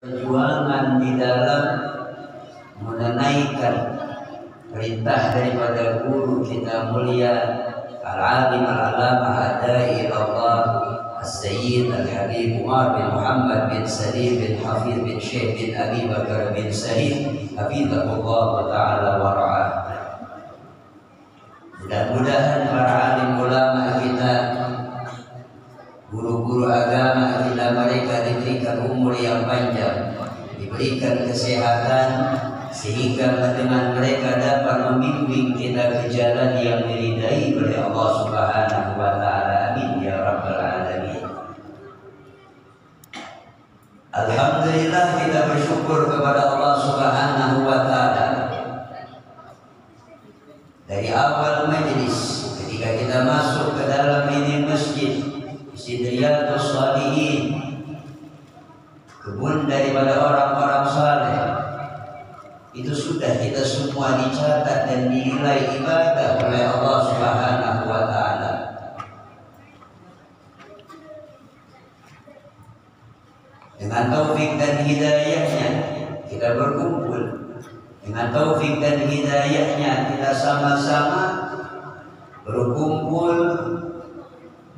perjuangan di dalam menunaikan perintah daripada guru kita mulia Al-Alim Al-Alamah Adai Allah As-Sayyid Al-Habib Umar bin Muhammad bin Salim bin Hafiz bin Syekh bin Abi Bakar bin Salim Hafizahullah Ta'ala wa ra'ah. Mudah-mudahan para alim ulama kita, guru-guru agama kita, mereka diberikan umur yang panjang, diberikan kesehatan, sehingga dengan mereka dapat membimbing kita ke jalan yang diridai oleh Allah Subhanahu wa Ta'ala. Amin ya Rabbal Alamin. Alhamdulillah, kita bersyukur kepada Allah Subhanahu wa Ta'ala. Dari awal majlis, ketika kita masuk ke dalam ini masjid Riyadhus Shalihin, kebun daripada orang-orang saleh, itu sudah kita semua dicatat dan dinilai ibadah oleh Allah Subhanahu wa Ta'ala. Dengan taufik dan hidayahnya kita berkumpul. Dengan taufik dan hidayahnya kita sama-sama berkumpul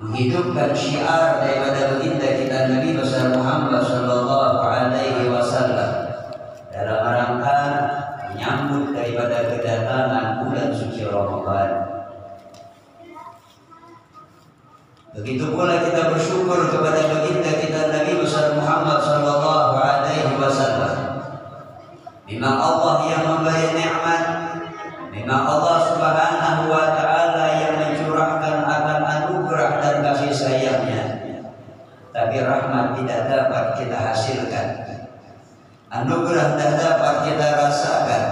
menghidupkan syiar daripada baginda kita Nabi besar Muhammad sallallahu alaihi wasallam dalam rangka menyambut daripada kedatangan bulan suci Ramadan. Begitu pula kita bersyukur kepada baginda kita Nabi besar Muhammad sallallahu alaihi wasallam. Memang Allah yang memberi nikmat, memang Allah Subhanahu wa Ta'ala yang mencurahkan akan anugerah dan kasih sayangnya. Tapi rahmat tidak dapat kita hasilkan, anugerah tidak dapat kita rasakan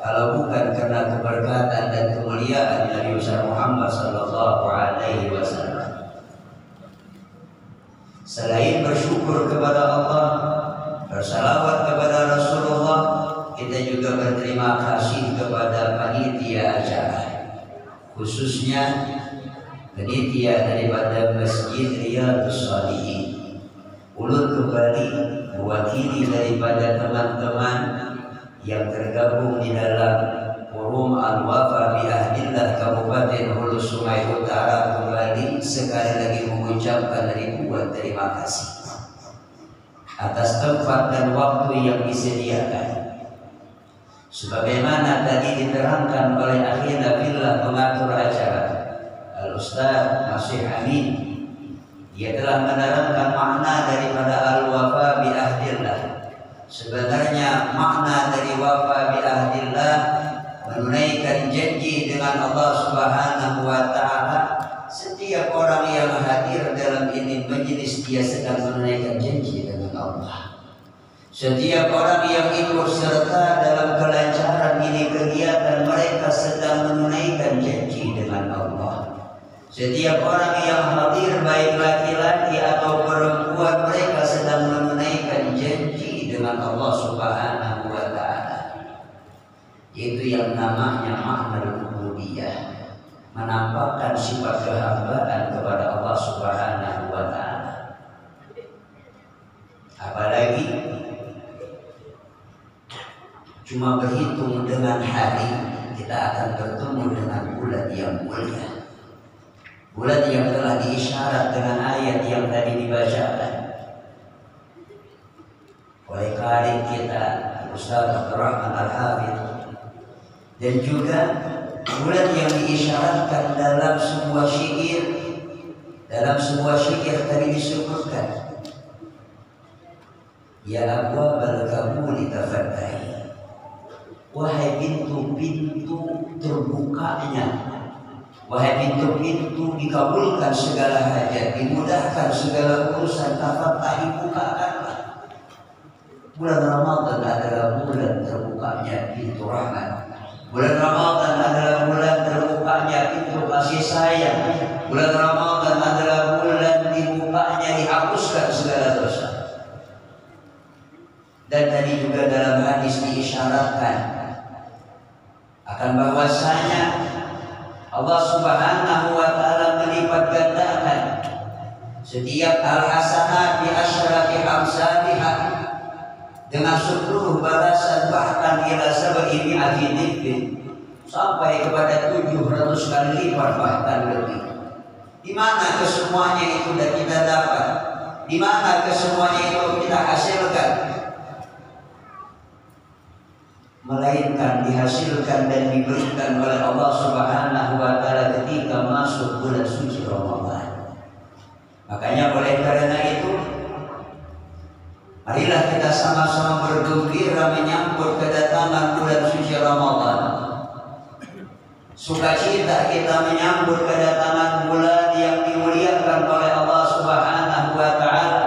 kalau bukan karena keberkatan dan kemuliaan Nabi besar Muhammad sallallahu alaihi wasallam. Selain bersyukur kepada Allah, bersalawat kepada Rasulullah, kita juga berterima kasih kepada panitia acara, khususnya panitia daripada Masjid Riyadhus Shalihin. Ulun kembali mewakili daripada teman-teman yang tergabung di dalam Forum Al-Wafa bi Ahdillah Kabupaten Hulu Sungai Utara, kembali sekali lagi mengucapkan ribuan terima kasih atas tempat dan waktu yang disediakan. Sebagaimana tadi diterangkan oleh akhina fillah pengatur acara Al-Ustaz Nasih Amin, dia telah menerangkan makna daripada Al-Wafa bi Ahdillah. Sebenarnya makna dari Wafa bi Ahdillah menunaikan janji dengan Allah Subhanahu wa Ta'ala. Setiap orang yang hadir dalam ini majlis, dia sedang menunaikan janji dengan Allah. Setiap orang yang ikut serta dalam kelancaran ini kegiatan, mereka sedang menunaikan janji dengan Allah. Setiap orang yang hadir, baik laki-laki atau perempuan, mereka sedang menunaikan janji dengan Allah Subhanahu wa Ta'ala. Itu yang namanya makna rububiyah, menampakkan sifat kehambaan kepada Allah Subhanahu wa Ta'ala. Apalagi cuma berhitung dengan hari, kita akan bertemu dengan bulan yang mulia, bulan yang telah diisyarat dengan ayat yang tadi dibacakan oleh qari kita Ustaz Abdul Rahman Al-Hafidh, dan juga bulan yang diisyaratkan dalam sebuah syair. Dalam sebuah syair tadi disebutkan, ya abwabal qabuli tafattahi, wahai pintu-pintu terbukanya, wahai pintu-pintu dikabulkan segala hajat, dimudahkan segala urusan, tafattahi, bukakanlah. Bulan Ramadan adalah bulan terbukanya pintu rahmat. Bulan Ramadan adalah bulan terbukanya pintu kasih sayang. Bulan Ramadan adalah bulan dibukanya dihapuskan segala dosa. Dan tadi juga dalam hadis diisyaratkan akan bahwasanya Allah Subhanahu wa Ta'ala melipat gandakan setiap al-hasanat bi asyrati amsalihah, dengan 10 balasan, bahkan ila sab'i mi'atin, sampai kepada 700 kali lipat bahkan lebih. Di mana kesemuanya itu sudah kita dapat? Di mana kesemuanya itu kita hasilkan? Melainkan dihasilkan dan diberikan oleh Allah Subhanahu wa taala ketika masuk bulan suci Ramadan. Makanya oleh karena itu, marilah kita sama-sama bergembira menyambut kedatangan bulan suci Ramadan. Sukacita kita menyambut kedatangan bulan yang dimuliakan oleh Allah Subhanahu wa taala.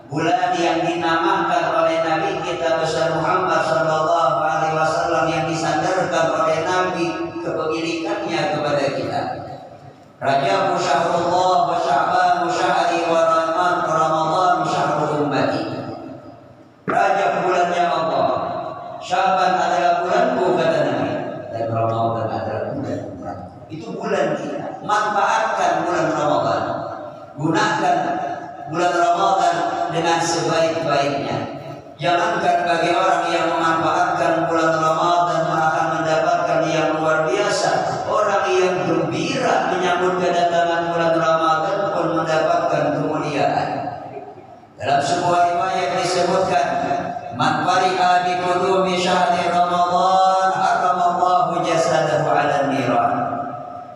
Bulan yang dinamakan oleh Nabi kita besar Muhammad sallallahu alaihi wasallam, yang disandarkan oleh Nabi kepemilikannya kepada kita. Rajab syahrullah wa Sya'ban syahri wa Ramadan syahrul ummati. Rajab bulannya Allah, Sya'ban adalah bulanku kata Nabi, dan Ramadan adalah bulan. Itu bulan kita. Manfaatkan bulan Ramadan. Gunakan bulan Ramadan dengan sebaik-baiknya. Jangankan bagi orang yang memanfaatkan bulan Ramadan akan mendapatkan yang luar biasa. Orang yang gembira menyambut kedatangan bulan Ramadan pun mendapatkan kemuliaan. Dalam sebuah riwayat disebutkan, man fariha bi qudumi syahri Ramadan haramallahu jasadahu 'ala niran.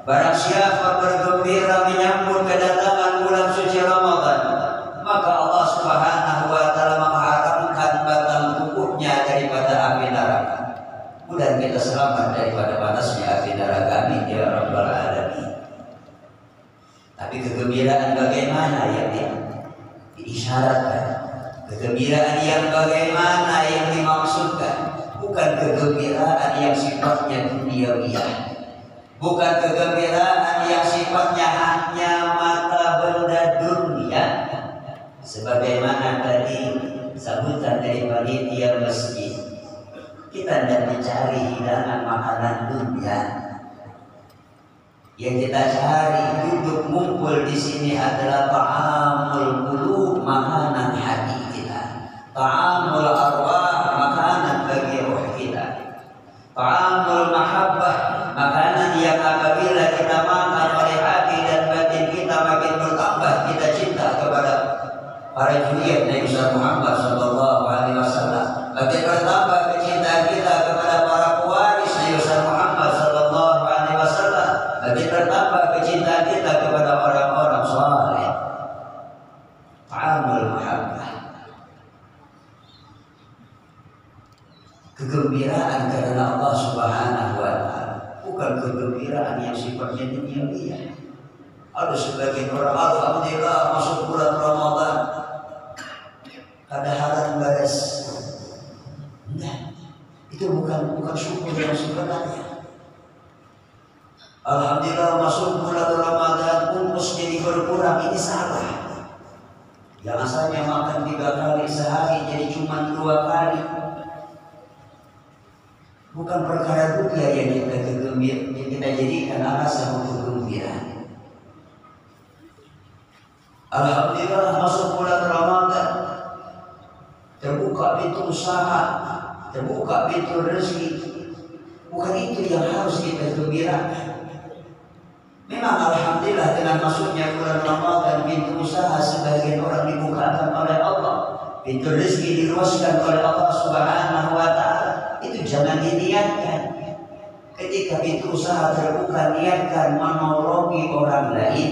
Barang siapa bergembira menyambut kedatangan bulan suci Ramadan, maka Allah Subhanahu wa taala mengharamkan batang tubuhnya daripada api neraka. Mudah kita selamat daripada panasnya api neraka, amin ya rabbal alamin. Tapi kegembiraan bagaimana yang diisyaratkan? Kegembiraan yang bagaimana yang dimaksudkan? Bukan kegembiraan yang sifatnya duniawiah. Bukan kegembiraan yang sifatnya hanya mata benda dunia. Sebagaimana tadi sambutan dari panitia masjid, kita tidak mencari hidangan makanan dunia. Yang kita cari, duduk ngumpul di sini adalah ta'amul qulub, makanan hati kita. Ta'amul arwah, makanan bagi roh kita. Ta'amul mahabbah, makanan yang apabila kita makan oleh hati dan batin kita makin bertambah kita cinta kepada para juriat Nabi Muhammad sallallahu alaihi wasallam. Makin bertambah kecintaan kita kepada para pewaris Nabi Muhammad sallallahu alaihi wasallam. Makin bertambah kecintaan kita kepada orang-orang saleh. Ta'amul mahabbah. Kegembiraan karena Allah Subhanahu wa taala, bukan kegembiraan yang sifatnya duniawi. Ada sebagian orang, alhamdulillah masuk bulan Ramadan, ada halan bares. Enggak, itu bukan syukur yang sebenarnya. Alhamdulillah masuk bulan Ramadan, bungkus jadi berkurang, ini salah. Jangan saja makan 3 kali sehari jadi cuma 2 kali. Bukan perkara dunia yang kita jadikan alasan untuk gembira. Alhamdulillah masuk bulan Ramadan, terbuka pintu usaha, terbuka pintu rezeki. Bukan itu yang harus kita gembirakan. Memang alhamdulillah dengan masuknya bulan Ramadan, pintu usaha sebagian orang dibukakan oleh Allah, pintu rezeki diluaskan oleh Allah Subhanahu wa taala. Itu jangan diniatkan. Ketika pintu usaha terbuka, niatkan menolongi orang lain,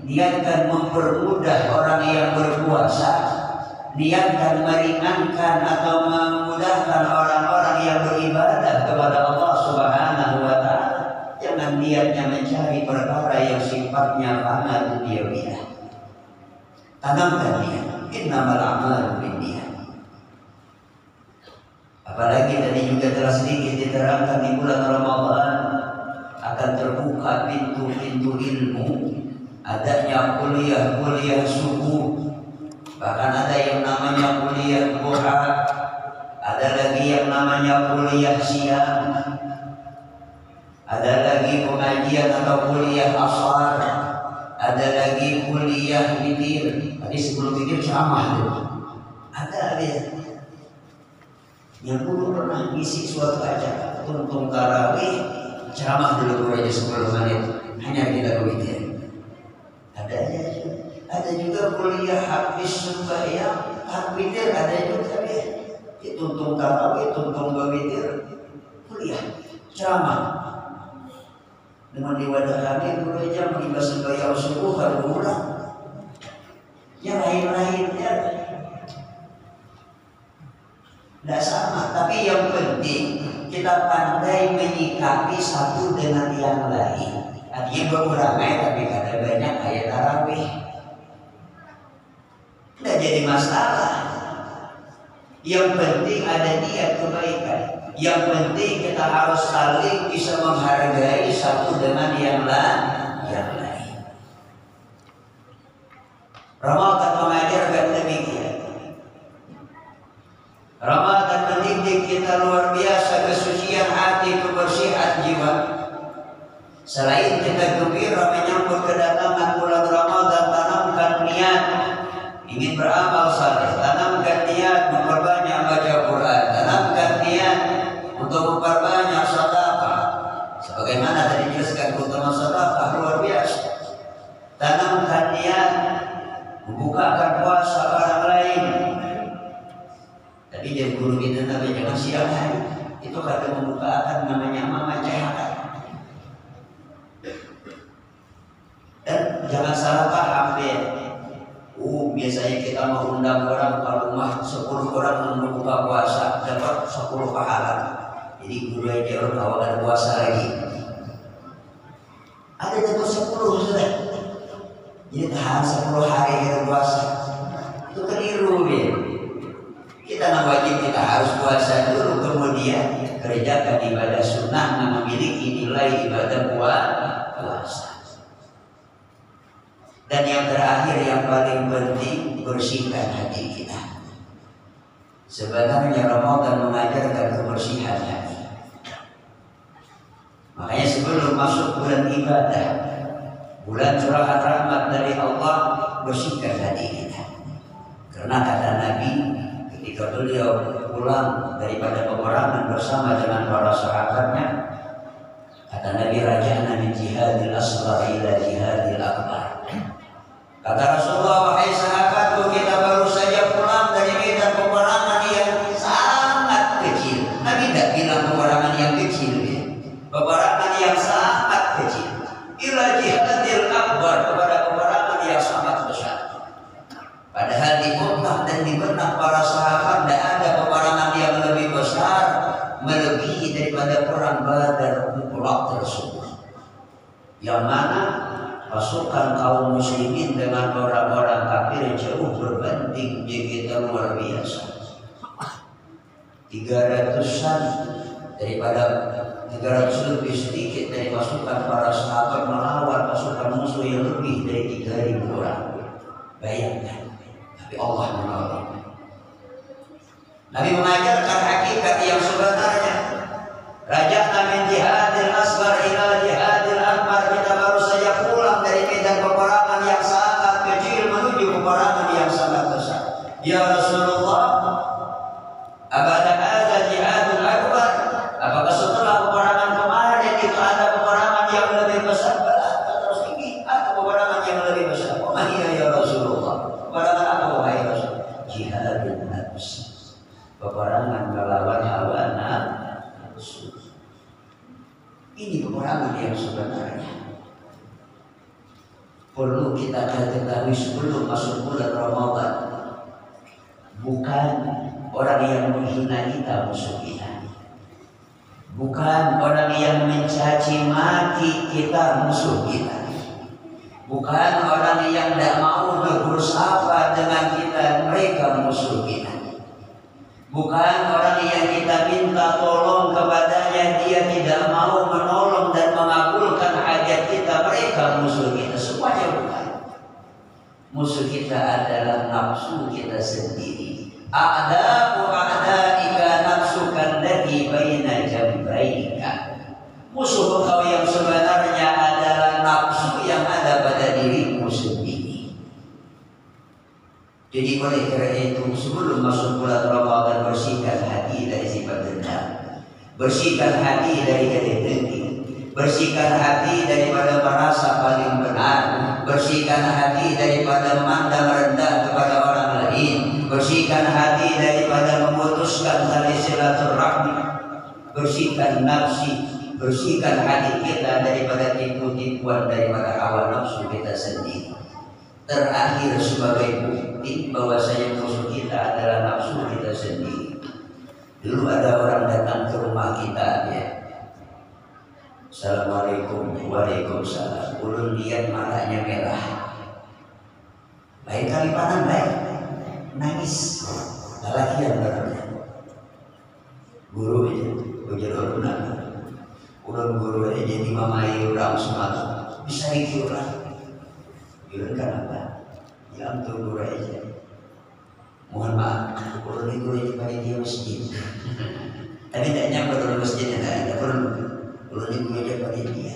niatkan mempermudah orang yang berpuasa, niatkan meringankan atau memudahkan orang-orang yang beribadah kepada Allah Subhanahu wa taala. Jangan niatnya mencari perkara yang sifatnya fana duniawiyah. Tanamkan niat, innamal a'malu binniyat. Apalagi tadi juga telah sedikit diterangkan, di bulan Ramadan akan terbuka pintu-pintu ilmu, adanya kuliah-kuliah subuh, bahkan ada yang namanya kuliah duha, ada lagi yang namanya kuliah siang, ada lagi pengajian atau kuliah asar, ada lagi kuliah witir. Tadi sebelum witir ceramah, ada dia. Yang dulu pernah ngisi suatu acara tuntung tarawih, ceramah dulu aja 10 menit, hanya kita witir. Ada aja. Ada juga kuliah habis sembahyang, witir ada juga ya. Tuntung tarawih, tuntung witir, kuliah, ceramah. Dengan di wadah kami dulu aja mengimbas sembahyang subuh baru pulang. Yang lain-lainnya tidak sama, tapi yang penting kita pandai menyikapi satu dengan yang lain. Artinya beramai tapi kada banyak kayak tarawih. Tidak jadi masalah. Yang penting ada niat kebaikan. Yang penting kita harus saling bisa menghargai satu dengan yang lain. Ramadan mengajarkan demikian. Ramadan mendidik kita luar biasa kesucian hati, kebersihan jiwa. Selain kita gembira menyambut kedatangan bulan Ramadan, tanamkan niat ingin beramal saleh, tanamkan niat memperbanyak baca Quran, tanamkan niat untuk memperbanyak sedekah. Sebagaimana tadi dijelaskan keutamaan sedekah luar biasa. Tanamkan niat membukakan puasa orang lain. Tapi jadi guru kita nabi jangan siang hari itu kata membukakan namanya mama jahat. Dan jangan salah paham deh. Biasanya kita mengundang orang ke rumah 10 orang membuka puasa dapat 10 pahala. Jadi guru aja orang kalau ada puasa lagi. Ada dapat 10 sudah. Jadi tahan 10 hari kita puasa. Itu keliru ya. Kita wajib kita harus puasa dulu kemudian kerjakan ibadah sunnah yang memiliki nilai ibadah puasa. Dan yang terakhir yang paling penting bersihkan hati kita. Sebenarnya Ramadan mengajarkan kebersihan hati. Makanya sebelum masuk bulan ibadah, bulan curahan rahmat dari Allah, bersihkan hati kita. Karena kata Nabi ketika beliau pulang daripada peperangan bersama dengan para sahabatnya, kata Nabi, raja'na min jihadil asghar ila jihadil akbar. Kata Rasulullah, wahai sahabatku, kita baru saja pulang dari medan peperangan yang sangat kecil. Nabi tidak bilang peperangan yang kecil ya. Peperangan yang sangat kecil. Ila jihadil akbar, kepada peperangan yang sangat besar. Padahal di Mekah dan di benak para sahabat tidak ada peperangan yang lebih besar melebihi daripada perang Badar mutlak tersebut. Yang mana pasukan kaum muslimin dengan orang-orang kafir jauh berbanding kita luar biasa. 300-an daripada 300 lebih sedikit dari pasukan para sahabat melawan pasukan musuh yang lebih dari 3.000 orang. Bayangkan. Tapi Allah menolong. Nabi mengajarkan hakikat yang sebenarnya. Raja'na min jihadil asghar ila jihadil akbar. Kita baru saja pulang dari medan peperangan yang sangat kecil menuju peperangan yang sangat besar. Ya Rasulullah, abada hadza jihadul akbar? Apakah setelah peperangan kemarin itu ada peperangan yang lebih besar? Terus ini ada peperangan yang lebih besar. Wa ya Rasulullah. Peperangan apa wahai Rasul? Jihadul nafs. Peperangan melawan hawa nafsu. Ini peperangan yang sebenarnya. Perlu kita ketahui sebelum masuk bulan Ramadan. Bukan orang yang menghina kita musuh kita. Bukan orang yang mencaci maki kita musuh kita. Bukan orang yang tidak mau berusaha dengan kita, mereka musuh kita. Bukan orang yang kita minta tolong kepadanya, dia tidak mau menolong dan mengabulkan hajat kita, mereka musuh kita. Semuanya bukan. Musuh kita adalah nafsu kita sendiri. A'da'u a'da'ika nafsukan ladhi baina jambaika. Musuh engkau yang sebenarnya adalah nafsu yang ada pada dirimu sendiri. Jadi oleh karena itu sebelum masuk bulan Ramadan bersihkan hati dari bersihkan hati dari iri dengki, bersihkan hati daripada merasa paling benar, bersihkan hati daripada memandang rendah kepada orang lain, bersihkan hati daripada memutuskan tali silaturahmi, bersihkan nafsi, bersihkan hati kita daripada tipu-tipuan daripada hawa nafsu kita sendiri. Terakhir sebagai bukti bahwasanya musuh kita adalah nafsu kita sendiri. Dulu ada orang datang ke rumah kita, ya. Assalamualaikum, waalaikumsalam. Ulun lihat matanya merah. Lain kali panan baik, nangis. Lalakian barangnya. Guru aja, ujar ulun apa? Ulun guru aja jadi mamai orang semalam. Bisa iki orang. Ulun kan apa? Ya untuk guru aja. Mohon maaf, ulun itu aja pada dia masjid. Tapi tak nyampe ulun masjidnya, tak perlu. Ulun itu aja pada dia.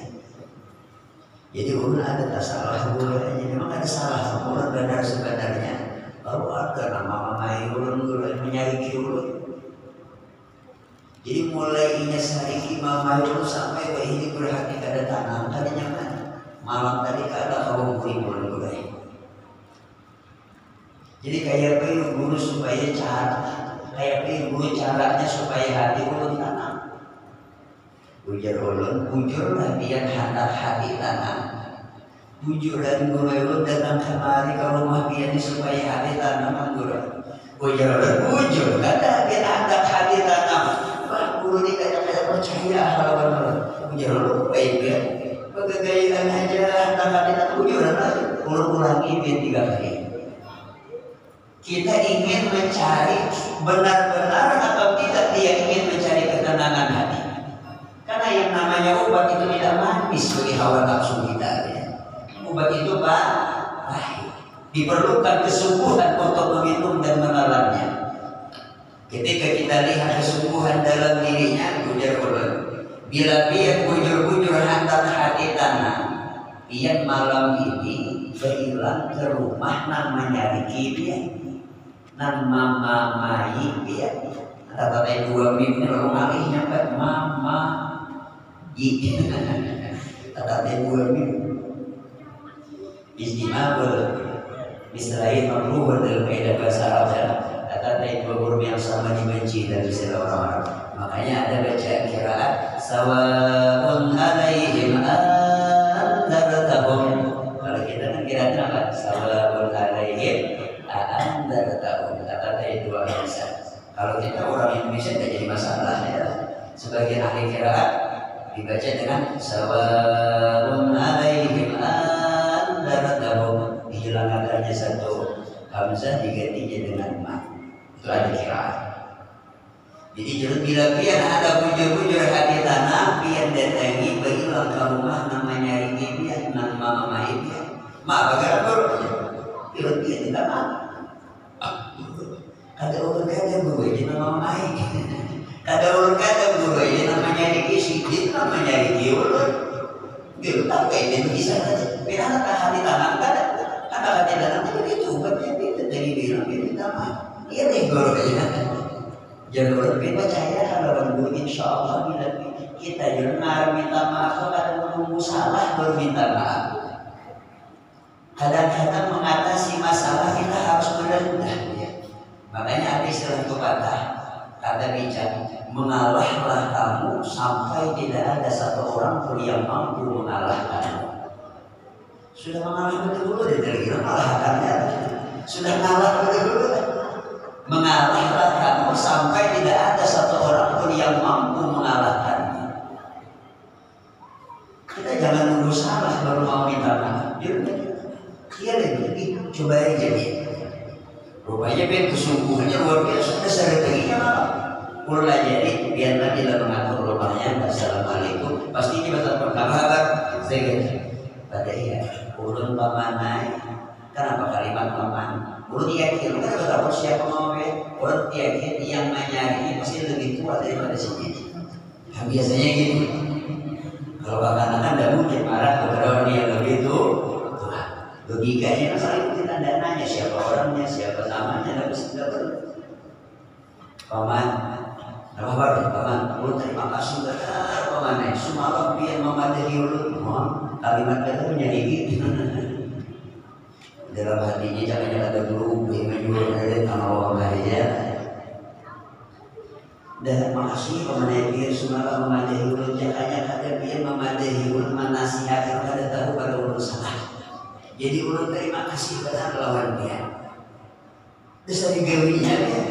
Jadi ulun ada tak salah guru aja. Memang ada salah. Ulun benar sebenarnya. Baru ada nama mamai ulun guru menyariki ulun. Jadi mulai inya sariki mamai ulun sampai ke ini berhati kada tanam kada nyaman. Malam tadi kada kau beri ulun guru. Jadi kayak apa guru supaya kayak apa guru caranya supaya hati ulun tanam. Ujar ulun, bujurlah biar hendak hati tanam. Bujur dan guru ulun datang kemari ke rumah biar supaya hati tanam guru. Ujar ulun, bujur kata biar hendak hati tanam. Wah guru ini kada percaya hal ulun. Ujar ulun, baik biar pegagaian aja hendak hati tanam. Bujur lagi, ulun ulangi biar 3 kali. Kita ingin mencari benar-benar atau tidak dia ingin mencari ketenangan hati. Karena yang namanya obat itu tidak manis bagi hawa nafsu kita. Ya. Obat itu pahit. Diperlukan kesungguhan untuk meminum dan menelannya. Ketika kita lihat kesungguhan dalam dirinya, ujar ulun, bila dia bujur-bujur hantar hati tanah, dia malam ini berhilang ke rumah namanya Riki dia. Nama mamai dia kata 2 minggu lalu ngalihnya kan mama i kata 2 minggu istimabul misalnya makruh dalam kaidah bahasa Arab kata 2 huruf yang sama dibenci dari istilah orang Arab. Makanya ada bacaan qiraat sawaun alaihim andartahum. Kalau kita kan kira-kira apa? Sawaun alaihim andartahum. Kata itu bisa. Kalau kita orang Indonesia tidak jadi masalah ya. Sebagian ahli qiraat dibaca dengan sawaun alaihim andartahum. Dihilangkannya satu hamzah digantinya dengan ma. Itu ada qiraat. Jadi bila pian ada bujur-bujur hati tanah, pian datangi bagilah ke rumah namanya ini pian nama mama ini. Ma bagaimana guru? Bila pian tidak ma. Kada ulun kada guru ini nama mama ini. Kada ulun kada guru ini namanya Riki Sidin namanya Riki ulun. Dia tak kayak ini bisa saja. Bila ada hati tanah kada. Kada hati tanah itu bukannya dia dari bilang ini nama. Iya nih guru aja. Jangan lebih percaya kalau guru insya Allah bila kita dengar minta maaf kadang menunggu salah baru minta maaf. Kadang-kadang mengatasi masalah kita harus merendah. Makanya ada istilah pepatah kata bijak, mengalahlah kamu sampai tidak ada satu orang pun yang mampu mengalahkanmu. Sudah mengalah betul-betul dari kira mengalahkannya. Sudah mengalah betul-betul. Mengalahlah kamu sampai tidak ada satu orang pun yang mampu mengalahkanmu. Kita jangan nunggu salah baru mau minta maaf. Iya lagi, coba aja nih. Rupanya biar kesungguhannya luar biasa. Ada strateginya malah. Mulai jadi biarlah bila mengatur rumahnya. Assalamualaikum. Pasti kita tetap kabar. Saya kata, pada iya. Ulun pamanai. Kenapa kalimat paman? Ulun yakin. Kita tidak tahu siapa mau ya. Ulun yakin yang menyari pasti lebih tua daripada sini. Nah, biasanya gitu. Kalau anak-anak tidak mungkin marah kepada orang yang lebih tua. Logikanya masalah itu kita tidak nanya siapa orangnya, siapa namanya, tidak perlu. Paman, Apa baru paman ulun terima kasih benar paman semalam biar memadahi ulun kalimat kata menjadi gitu dalam hatinya jangan ada dulu menjual dari Allah bahaya. Dan makasih paman biar semalam memadahi ulun jangan ada biar memadahi ulun menasihati kada tahu pada ulun salah. Jadi ulun terima kasih benar lawan dia. Desa digawinya dia.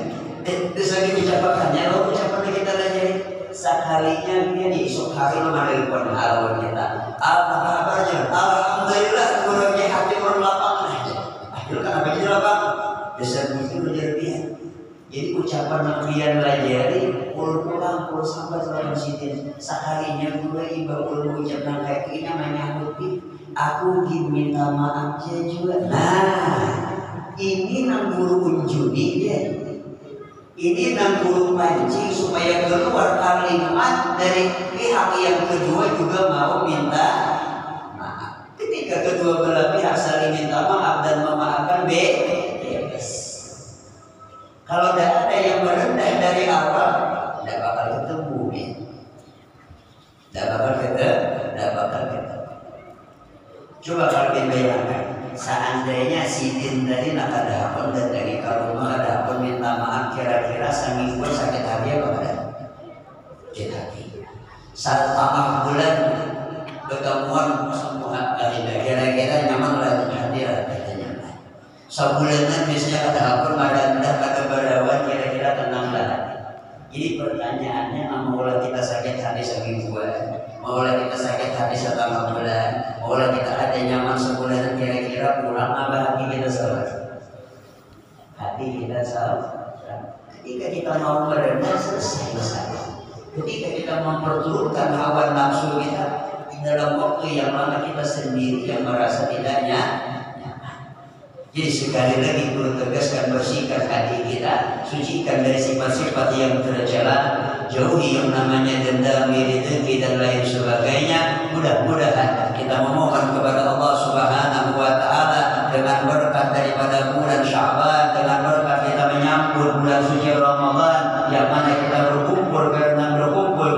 Desa diucapakannya, lo ucapan kita aja sekalinya dia di esok hari lo ada di pon lawan kita. Apa kabarnya? Alhamdulillah kurangnya hati orang lapang aja. Akhirnya kan apa jadi lapang? Desa itu menjadi dia. Jadi ucapan nabian lajari ulun pulang ulun sampai lawan sitin. Sekalinya gue iba ulun ucapan kayak ini menyambut aku diminta maaf juga. Nah, ini nang guru unjuni dia. Ini nang guru pancing supaya keluar kalimat dari pihak yang kedua juga mau minta maaf. Ketika kedua belah pihak saling minta maaf dan memaafkan bebas. Kalau tidak ada yang merendah dari awal, tidak bakal ketemu ya. Tidak bakal ketemu. Coba kalian bayangkan, seandainya si Din tadi nak ada hapon dan dari rumah ada hapon minta maaf kira-kira seminggu sakit hati apa ada? Sakit hati. Saat maaf bulan ketemuan semua kira-kira nyaman lah hadir katanya. Sebulanan biasanya ada hapon ada berawan kira-kira tenang lah. Jadi pertanyaannya maulah kita sakit hati semingguan, maulah kita sakit hati setengah bulan, maulah kita ada nyaman sebulan kira-kira pulang apa hati kita salah? Hati kita salah. Ketika kita mau merendah selesai masalah. Ketika kita memperturutkan hawa nafsu kita di dalam waktu yang lama kita sendiri yang merasa tidak nyaman. Jadi sekali lagi perlu tegaskan bersihkan hati kita, sucikan dari sifat-sifat yang tercela, jauhi yang namanya dendam, iri, dengki dan lain sebagainya. Mudah-mudahan kita memohon kepada Allah Subhanahu wa taala dengan berkat daripada bulan Sya'ban, dengan berkat kita menyambut bulan suci Ramadan yang mana kita berkumpul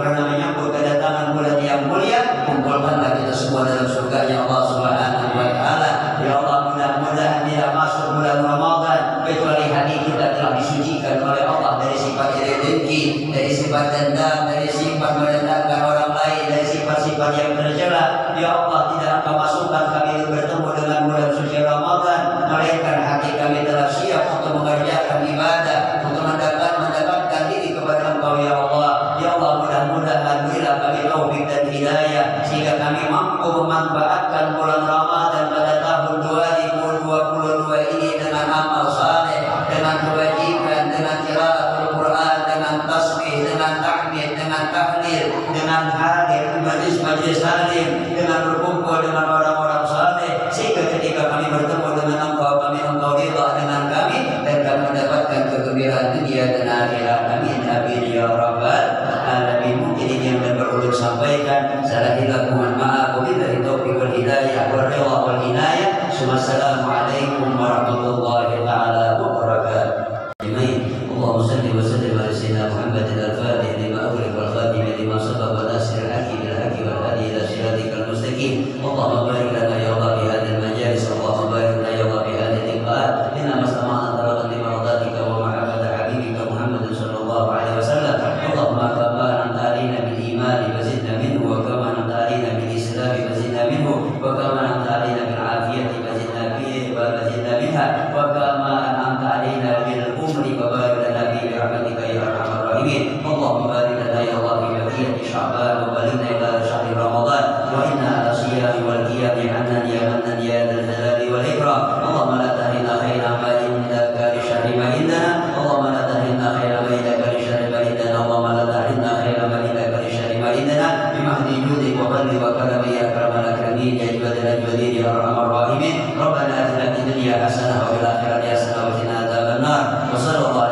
karena menyambut kedatangan bulan yang mulia. Kumpulkanlah kita semua dalam surganya Allah Subhanahu wa taala. Ya Allah, mudah-mudahan tidak masuk bulan Ramadan kecuali hati kita telah disucikan oleh Allah dari sifat iri dengki, dari sifat dendam, dari sifat merendahkan orang lain, dari sifat-sifat yang tercela. Ya Allah, tidak akan masukkan kami bertemu dengan bulan suci Ramadan, melainkan hati kami telah siap untuk mengerjakan ibadah, untuk mendapatkan diri kepada Engkau ya Allah. Ya Allah, mudah-mudahan berilah kami taufik dan hidayah sehingga kami mampu memanfaatkan bulan Ramadan pada tahun 2022 ini dengan amal saleh, dengan kewajiban, dengan qiraatul Quran, dengan tasbih, dengan tahmid, dengan tahlil, dengan hadir majlis halim, dengan berkumpul dengan orang-orang saleh, sehingga ketika kami bertemu dengan Engkau ridha dengan kami dan kami mendapatkan kegembiraan dunia dan akhirat. Amin amin ya rabbal alamin. Mungkin ini yang dapat ulun sampaikan. Salah hilang mohon maaf. Wabillahi taufiq wal hidayah wal ridha wal inayah. Assalamualaikum warahmatullahi taala wabarakatuh. Allahumma salli wa sallim ala sayyidina Muhammadin al-fatih lima ughliqa wal khatim lima sabaqa nasir al-haqi bil haqi wal hadi ila siratikal mustaqim. Allahumma barik lana ya Allah fi hadhihi al-majalis. Allahumma barik lana ya Allah fi hadhihi al-liqa'at. Inna mastama'na taratan li maradatika wa mahabbata habibika Muhammadin sallallahu alaihi wasallam. Allahumma kama anta alina bil iman wa zidna minhu wa kama anta alina bil islam wa zidna minhu wa kama anta alina bil afiyati wa zidna minha wa kama anta alina bil umri wa barik lana bi rahmatika ya arhamar rahimin. Allahumma barik lana ya Allah fi baqiyati sya'ban wa baligna ila syahri ramadan wa inna ala siyami wal qiyami annan ya mannan ya dzal jalali wal ikram. Allahumma la tahrina khairan ma indaka li syarri ma indana. Allahumma la tahrina khairan ma indaka li syarri ma indana. Allahumma la tahrina khairan ma indaka li syarri ma indana bi mahdi judik wa fadli wa karami ya akramal akramin ya ibadal ajwadin ya arhamar rahimin. Rabbana atina fid dunya hasanah wa fil akhirati hasanah wa qina adzabannar. Wa sallallahu